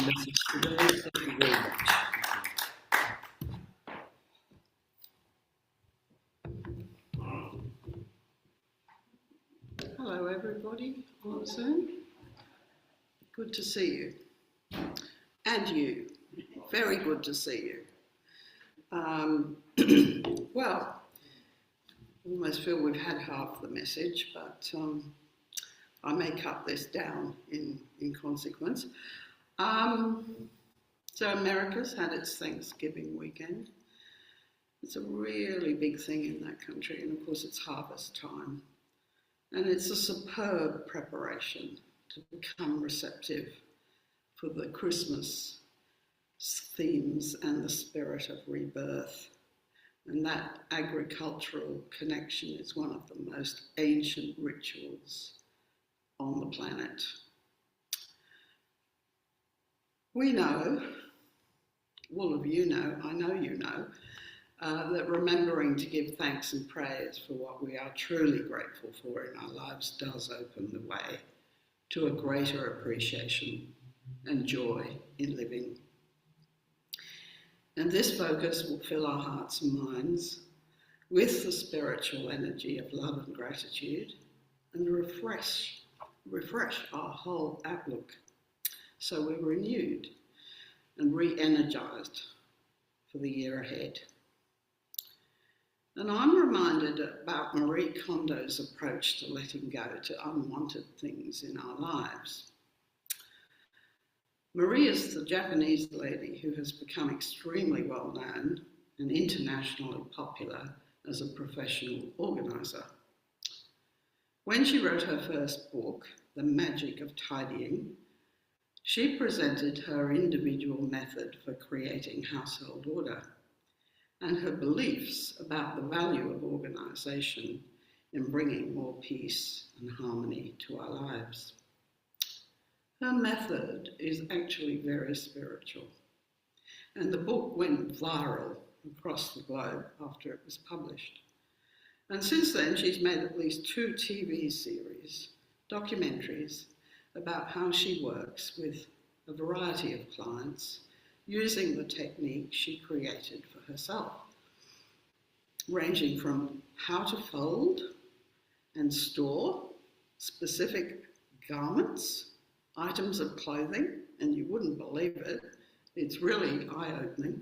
message today. Thank you very much. Hello everybody on Zoom. Good to see you. And you. Very good to see you. Well, I almost feel we've had half the message, but I may cut this down in consequence. So America's had its Thanksgiving weekend. It's a really big thing in that country, and of course it's harvest time. And it's a superb preparation to become receptive for the Christmas themes and the spirit of rebirth. And that agricultural connection is one of the most ancient rituals on the planet. We know, all of you know, I know you know, that remembering to give thanks and praise for what we are truly grateful for in our lives does open the way to a greater appreciation and joy in living. And this focus will fill our hearts and minds with the spiritual energy of love and gratitude and refresh our whole outlook so we're renewed and re-energized for the year ahead. And I'm reminded about Marie Kondo's approach to letting go to unwanted things in our lives. Marie is the Japanese lady who has become extremely well known and internationally popular as a professional organiser. When she wrote her first book, The Magic of Tidying, she presented her individual method for creating household order and her beliefs about the value of organisation in bringing more peace and harmony to our lives. Her method is actually very spiritual, and the book went viral across the globe after it was published. And since then, she's made at least 2 TV series, documentaries, about how she works with a variety of clients using the technique she created for herself, ranging from how to fold and store specific garments, items of clothing, and you wouldn't believe it, it's really eye-opening,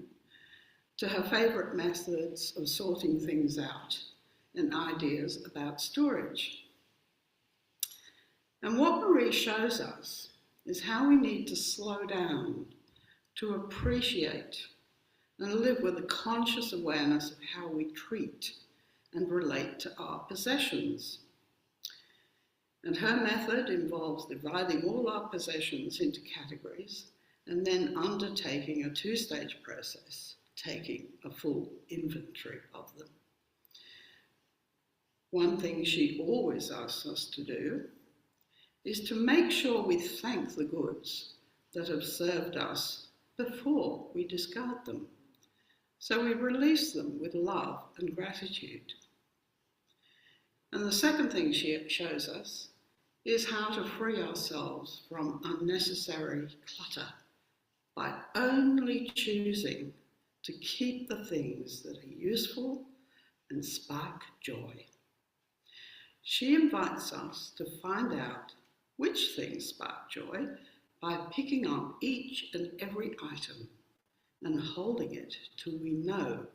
to her favourite methods of sorting things out and ideas about storage. And what Marie shows us is how we need to slow down to appreciate and live with a conscious awareness of how we treat and relate to our possessions. And her method involves dividing all our possessions into categories and then undertaking a 2-stage process, taking a full inventory of them. One thing she always asks us to do is to make sure we thank the goods that have served us before we discard them, so we release them with love and gratitude. And the second thing she shows us is how to free ourselves from unnecessary clutter by only choosing to keep the things that are useful and spark joy. She invites us to find out which things spark joy by picking up each and every item and holding it till we know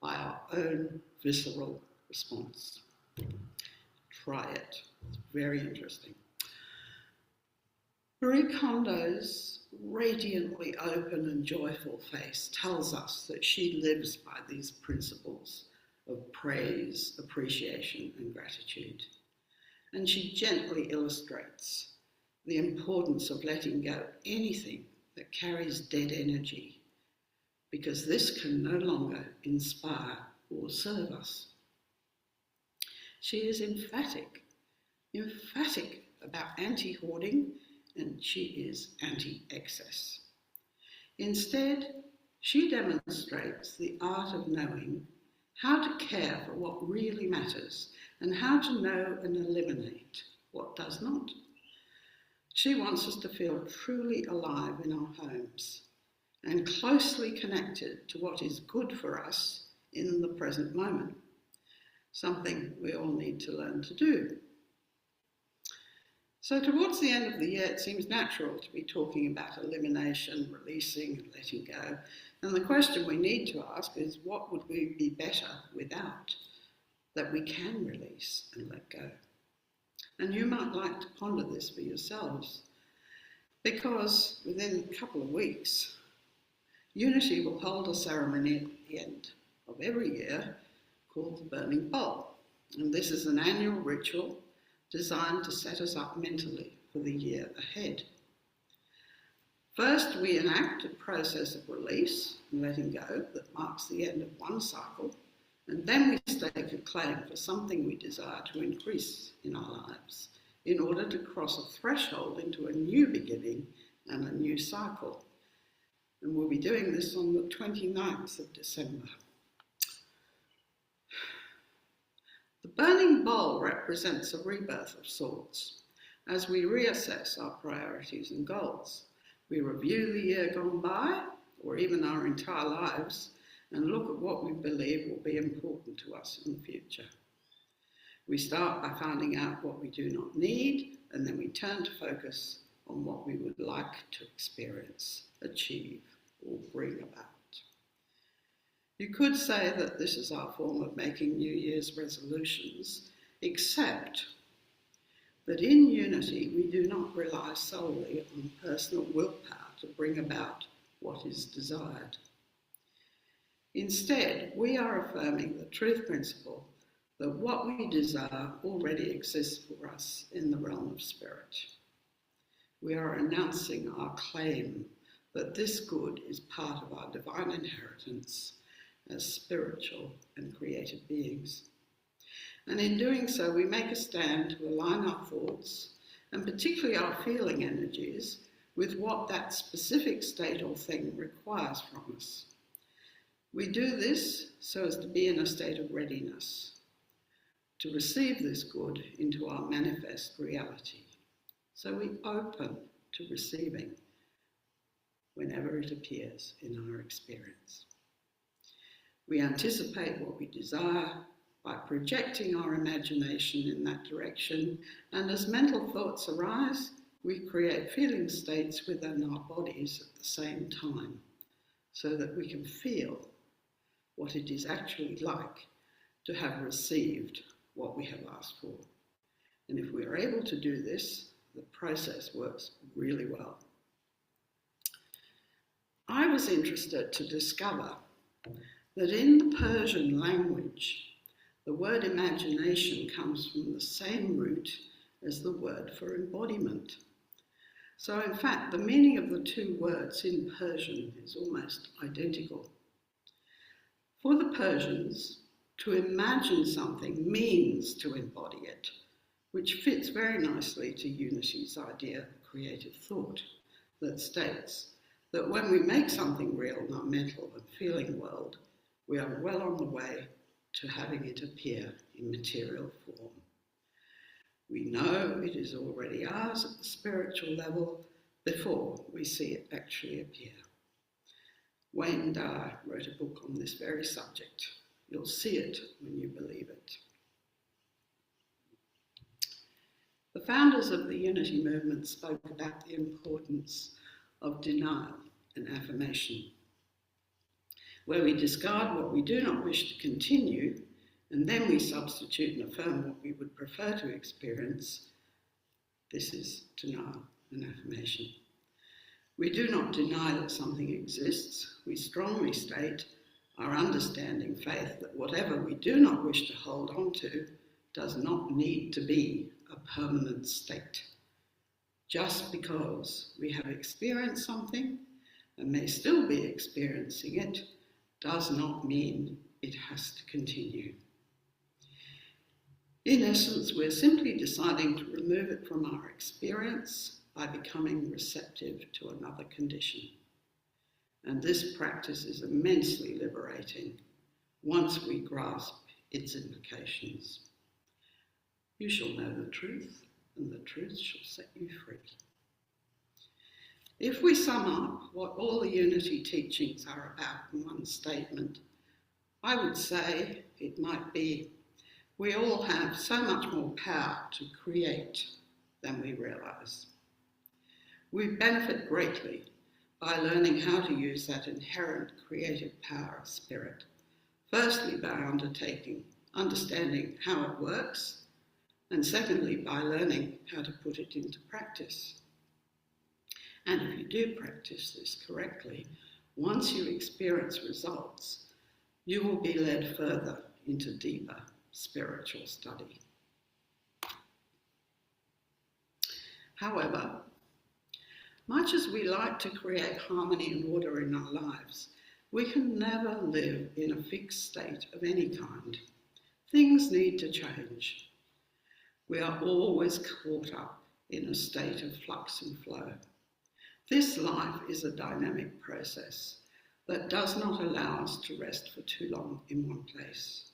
by our own visceral response. Try it. It's very interesting. Marie Kondo's radiantly open and joyful face tells us that she lives by these principles of praise, appreciation, and gratitude. And she gently illustrates the importance of letting go anything that carries dead energy, because this can no longer inspire or serve us. She is emphatic about anti-hoarding, and she is anti-excess. Instead, she demonstrates the art of knowing how to care for what really matters and how to know and eliminate what does not. She wants us to feel truly alive in our homes and closely connected to what is good for us in the present moment, something we all need to learn to do. So towards the end of the year, it seems natural to be talking about elimination, releasing and letting go. And the question we need to ask is, what would we be better without that we can release and let go? And you might like to ponder this for yourselves, because within a couple of weeks, Unity will hold a ceremony at the end of every year called the Burning Bowl. And this is an annual ritual designed to set us up mentally for the year ahead. First, we enact a process of release and letting go that marks the end of one cycle, and then we stake a claim for something we desire to increase in our lives in order to cross a threshold into a new beginning and a new cycle. And we'll be doing this on the 29th of December. The burning bowl represents a rebirth of sorts as we reassess our priorities and goals. We review the year gone by, or even our entire lives, and look at what we believe will be important to us in the future. We start by finding out what we do not need, and then we turn to focus on what we would like to experience, achieve, or bring about. You could say that this is our form of making New Year's resolutions, except that in Unity we do not rely solely on personal willpower to bring about what is desired. Instead, we are affirming the truth principle that what we desire already exists for us in the realm of spirit. We are announcing our claim that this good is part of our divine inheritance as spiritual and creative beings. And in doing so, we make a stand to align our thoughts, and particularly our feeling energies, with what that specific state or thing requires from us. We do this so as to be in a state of readiness to receive this good into our manifest reality. So we open to receiving whenever it appears in our experience. We anticipate what we desire by projecting our imagination in that direction, and as mental thoughts arise, we create feeling states within our bodies at the same time, so that we can feel what it is actually like to have received what we have asked for. And if we are able to do this, the process works really well. I was interested to discover that in the Persian language, the word imagination comes from the same root as the word for embodiment. So in fact, the meaning of the two words in Persian is almost identical. For the Persians, to imagine something means to embody it, which fits very nicely to Unity's idea of creative thought that states that when we make something real in our mental and feeling world, we are well on the way to having it appear in material form. We know it is already ours at the spiritual level before we see it actually appear. Wayne Dyer wrote a book on this very subject. You'll see it when you believe it. The founders of the Unity movement spoke about the importance of denial and affirmation, where we discard what we do not wish to continue, and then we substitute and affirm what we would prefer to experience. This is denial and affirmation. We do not deny that something exists. We strongly state our understanding faith that whatever we do not wish to hold on to does not need to be a permanent state. Just because we have experienced something and may still be experiencing it does not mean it has to continue. In essence, we're simply deciding to remove it from our experience by becoming receptive to another condition. And this practice is immensely liberating once we grasp its implications. You shall know the truth, and the truth shall set you free. If we sum up what all the Unity teachings are about in one statement, I would say it might be we all have so much more power to create than we realise. We benefit greatly by learning how to use that inherent creative power of spirit, firstly by understanding how it works, and secondly by learning how to put it into practice. And if you do practice this correctly, once you experience results, you will be led further into deeper spiritual study. However, much as we like to create harmony and order in our lives, we can never live in a fixed state of any kind. Things need to change. We are always caught up in a state of flux and flow. This life is a dynamic process that does not allow us to rest for too long in one place.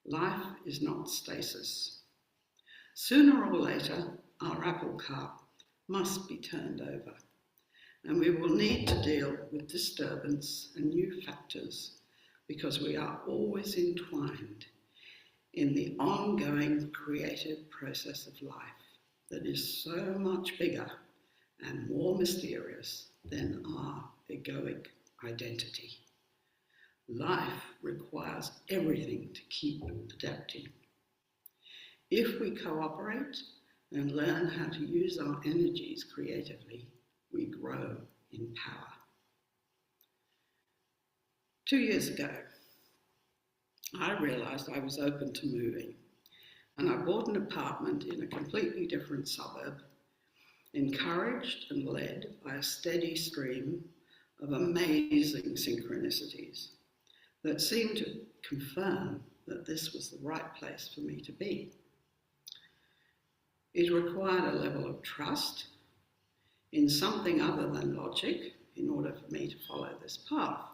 Life is not stasis. Sooner or later, our apple cart must be turned over, and we will need to deal with disturbance and new factors because we are always entwined in the ongoing creative process of life that is so much bigger and more mysterious than our egoic identity. Life requires everything to keep adapting. If we cooperate and learn how to use our energies creatively, we grow in power. 2 years ago, I realised I was open to moving, and I bought an apartment in a completely different suburb, encouraged and led by a steady stream of amazing synchronicities that seemed to confirm that this was the right place for me to be. It required a level of trust in something other than logic in order for me to follow this path,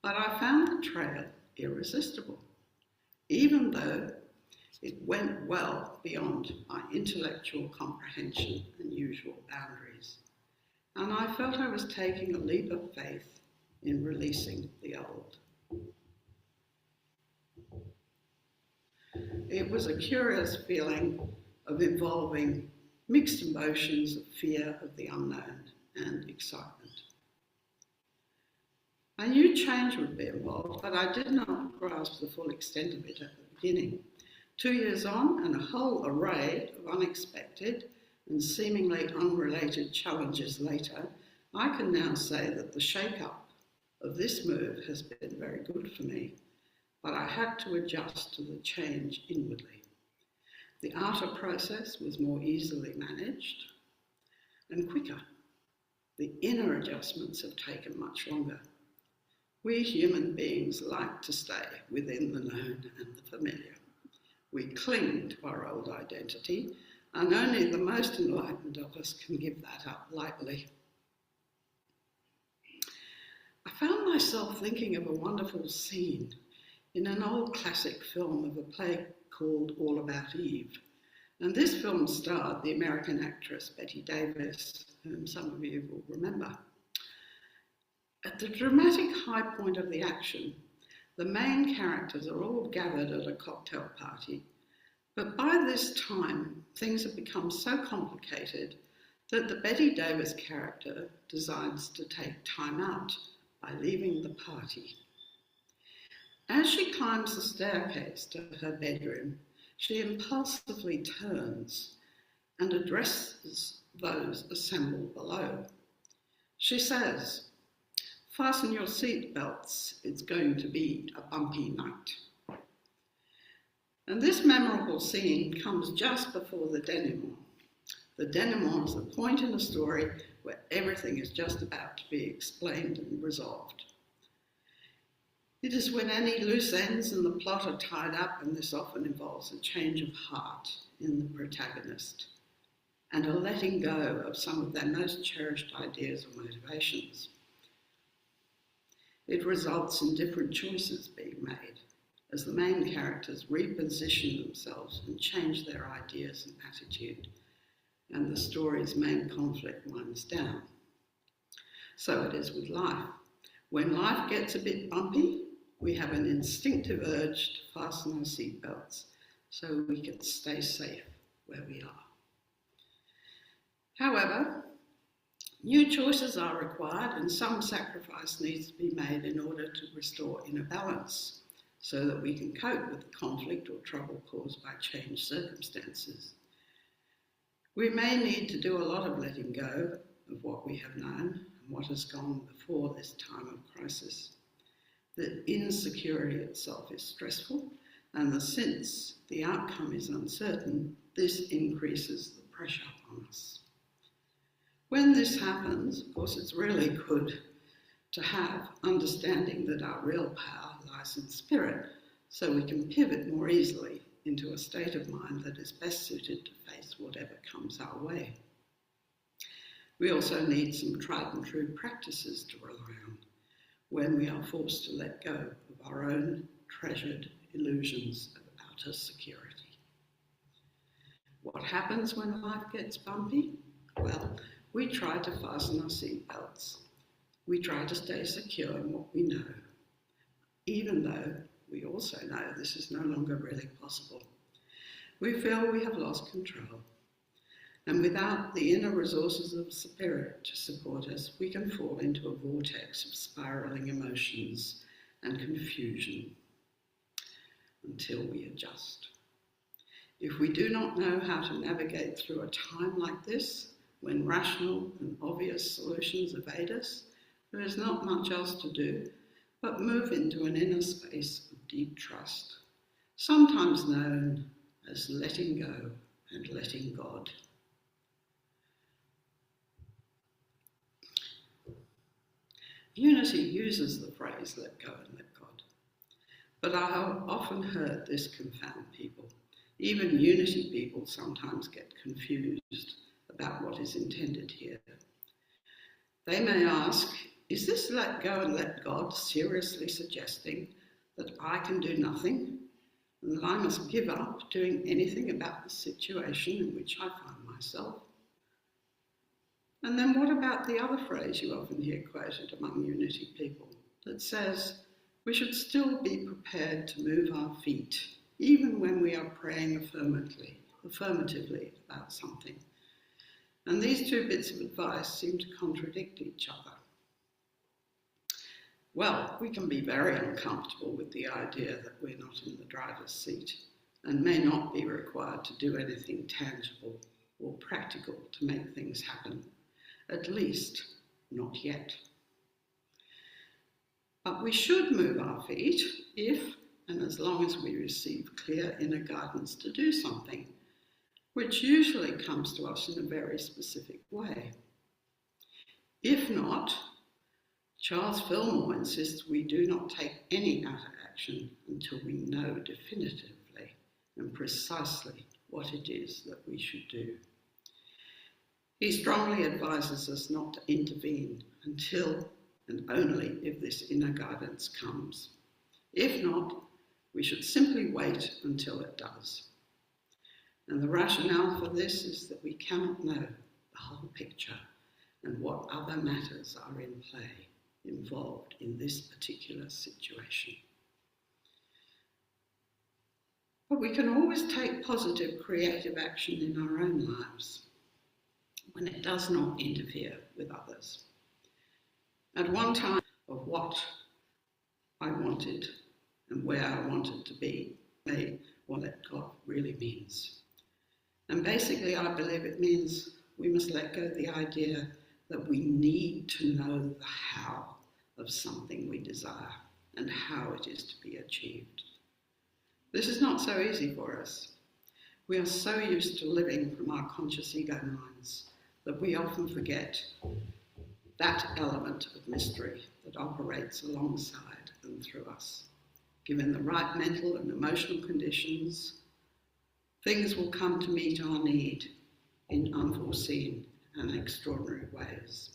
but I found the trail irresistible, even though it went well beyond my intellectual comprehension and usual boundaries, and I felt I was taking a leap of faith in releasing the old. It was a curious feeling of involving mixed emotions of fear of the unknown and excitement. I knew change would be involved, but I did not grasp the full extent of it at the beginning. 2 years on, and a whole array of unexpected and seemingly unrelated challenges later, I can now say that the shake-up of this move has been very good for me, but I had to adjust to the change inwardly. The outer process was more easily managed and quicker. The inner adjustments have taken much longer. We human beings like to stay within the known and the familiar. We cling to our old identity, and only the most enlightened of us can give that up lightly. I found myself thinking of a wonderful scene in an old classic film of a play called All About Eve. And this film starred the American actress Bette Davis, whom some of you will remember. At the dramatic high point of the action, the main characters are all gathered at a cocktail party, but by this time things have become so complicated that the Bette Davis character decides to take time out by leaving the party. As she climbs the staircase to her bedroom, she impulsively turns and addresses those assembled below. She says, "Fasten your seatbelts, it's going to be a bumpy night." And this memorable scene comes just before the denouement. The denouement is the point in a story where everything is just about to be explained and resolved. It is when any loose ends in the plot are tied up, and this often involves a change of heart in the protagonist and a letting go of some of their most cherished ideas or motivations. It results in different choices being made as the main characters reposition themselves and change their ideas and attitude, and the story's main conflict winds down. So it is with life. When life gets a bit bumpy, we have an instinctive urge to fasten our seatbelts so we can stay safe where we are. However, new choices are required and some sacrifice needs to be made in order to restore inner balance so that we can cope with the conflict or trouble caused by changed circumstances. We may need to do a lot of letting go of what we have known and what has gone before this time of crisis. The insecurity itself is stressful, and since the outcome is uncertain, this increases the pressure on us. When this happens, of course, it's really good to have understanding that our real power lies in spirit, so we can pivot more easily into a state of mind that is best suited to face whatever comes our way. We also need some tried and true practices to rely on when we are forced to let go of our own treasured illusions of outer security. What happens when life gets bumpy? Well, we try to fasten our seatbelts. We try to stay secure in what we know, even though we also know this is no longer really possible. We feel we have lost control, and without the inner resources of spirit to support us, we can fall into a vortex of spiraling emotions and confusion until we adjust. If we do not know how to navigate through a time like this, when rational and obvious solutions evade us, there is not much else to do but move into an inner space of deep trust, sometimes known as letting go and letting God. Unity uses the phrase let go and let God, but I have often heard this confound people. Even unity people sometimes get confused about what is intended here. They may ask, is this let go and let God seriously suggesting that I can do nothing and that I must give up doing anything about the situation in which I find myself? And then what about the other phrase you often hear quoted among unity people that says we should still be prepared to move our feet even when we are praying affirmatively about something? And these two bits of advice seem to contradict each other. Well, we can be very uncomfortable with the idea that we're not in the driver's seat and may not be required to do anything tangible or practical to make things happen, at least not yet. But we should move our feet if and as long as we receive clear inner guidance to do something, which usually comes to us in a very specific way. If not, Charles Fillmore insists we do not take any outer action until we know definitively and precisely what it is that we should do. He strongly advises us not to intervene until and only if this inner guidance comes. If not, we should simply wait until it does. And the rationale for this is that we cannot know the whole picture and what other matters are in play involved in this particular situation. But we can always take positive creative action in our own lives when it does not interfere with others. At one time of what I wanted and where I wanted to be, what let God really means. And basically I believe it means we must let go of the idea that we need to know the how of something we desire and how it is to be achieved. This is not so easy for us. We are so used to living from our conscious ego minds that we often forget that element of mystery that operates alongside and through us. Given the right mental and emotional conditions, things will come to meet our need in unforeseen and extraordinary ways.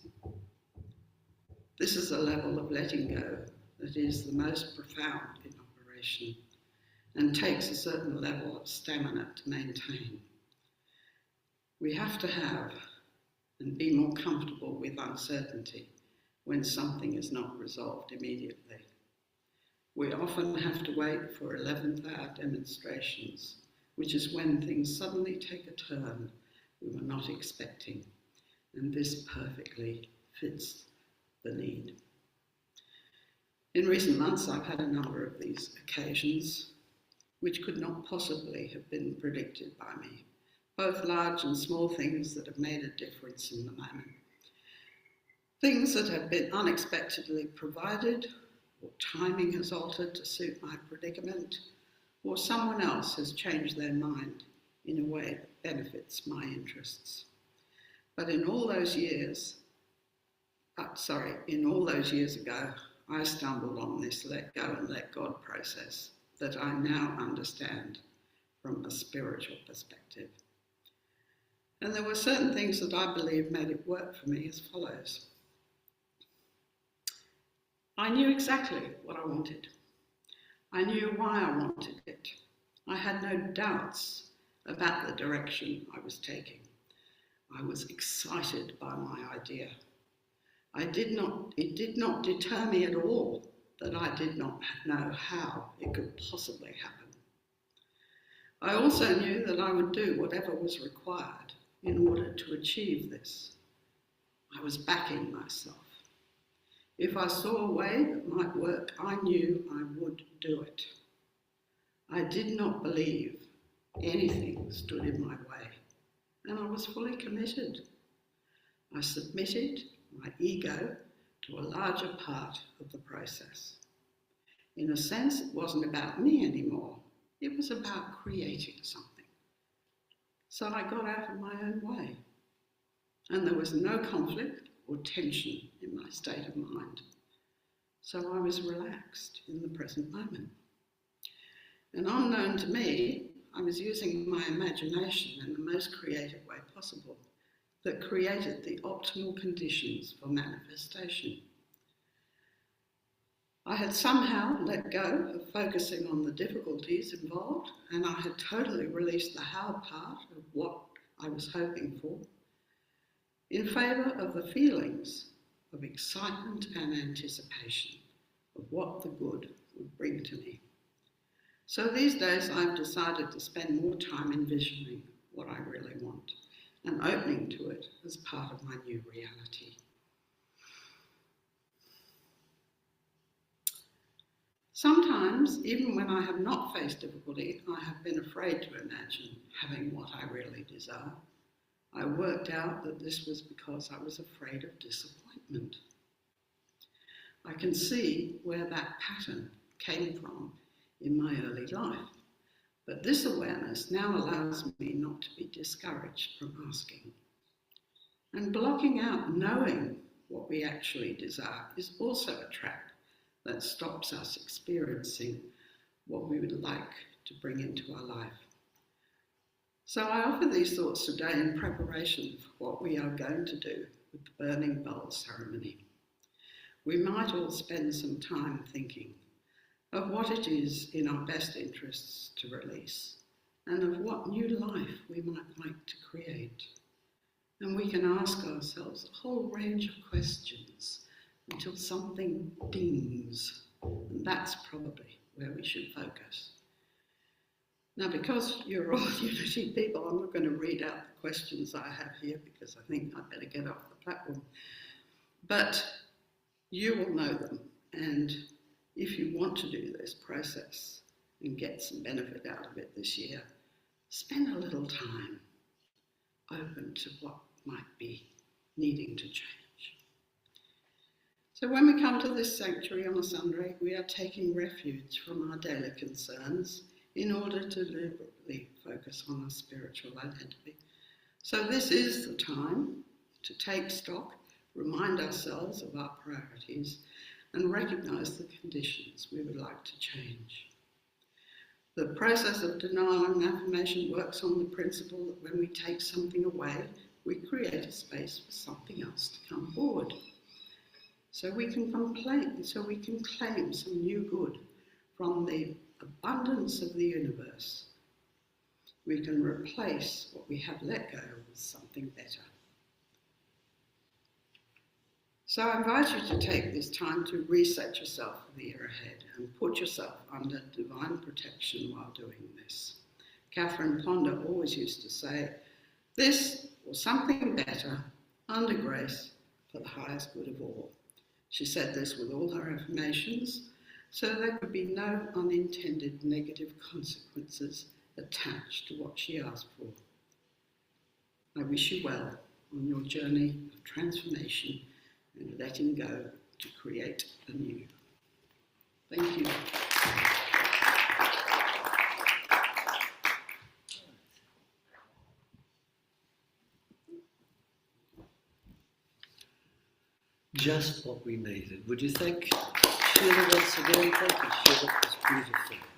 This is a level of letting go that is the most profound in operation and takes a certain level of stamina to maintain. We have to have and be more comfortable with uncertainty when something is not resolved immediately. We often have to wait for 11th hour demonstrations, which is when things suddenly take a turn we were not expecting, and this perfectly fits the need. In recent months, I've had a number of these occasions, which could not possibly have been predicted by me, both large and small things that have made a difference in the moment. Things that have been unexpectedly provided, or timing has altered to suit my predicament, or someone else has changed their mind in a way that benefits my interests. But in all those years ago, I stumbled on this let go and let God process that I now understand from a spiritual perspective. And there were certain things that I believe made it work for me as follows. I knew exactly what I wanted. I knew why I wanted it. I had no doubts about the direction I was taking. I was excited by my idea. It did not deter me at all that I did not know how it could possibly happen. I also knew that I would do whatever was required in order to achieve this. I was backing myself. If I saw a way that might work, I knew I would do it. I did not believe anything stood in my way, and I was fully committed. I submitted my ego to a larger part of the process. In a sense, it wasn't about me anymore. It was about creating something. So I got out of my own way, and there was no conflict or tension in my state of mind. So I was relaxed in the present moment. And unknown to me, I was using my imagination in the most creative way possible that created the optimal conditions for manifestation. I had somehow let go of focusing on the difficulties involved, and I had totally released the how part of what I was hoping for in favour of the feelings of excitement and anticipation of what the good would bring to me. So these days I've decided to spend more time envisioning what I really want and opening to it as part of my new reality. Sometimes, even when I have not faced difficulty, I have been afraid to imagine having what I really desire. I worked out that this was because I was afraid of disappointment. I can see where that pattern came from in my early life, but this awareness now allows me not to be discouraged from asking. And blocking out knowing what we actually desire is also a trap that stops us experiencing what we would like to bring into our life. So I offer these thoughts today in preparation for what we are going to do with the burning bowl ceremony. We might all spend some time thinking of what it is in our best interests to release and of what new life we might like to create. And we can ask ourselves a whole range of questions until something dings, and that's probably where we should focus. Now, because you're all Unity people, I'm not going to read out the questions I have here because I think I'd better get off the platform. But you will know them, and if you want to do this process and get some benefit out of it this year, spend a little time open to what might be needing to change. So when we come to this sanctuary on a Sunday, we are taking refuge from our daily concerns in order to deliberately focus on our spiritual identity. So this is the time to take stock, remind ourselves of our priorities, and recognise the conditions we would like to change. The process of denial and affirmation works on the principle that when we take something away, we create a space for something else to come forward. So we can claim some new good from the abundance of the universe. We can replace what we have let go with something better. So I invite you to take this time to reset yourself for the year ahead and put yourself under divine protection while doing this. Catherine Ponder always used to say, this or something better, under grace, for the highest good of all. She said this with all her affirmations, so there could be no unintended negative consequences attached to what she asked for. I wish you well on your journey of transformation and letting go to create anew. Thank you. Just what we needed. Would you thank Sheila once again? Thank you, Sheila. It was beautiful.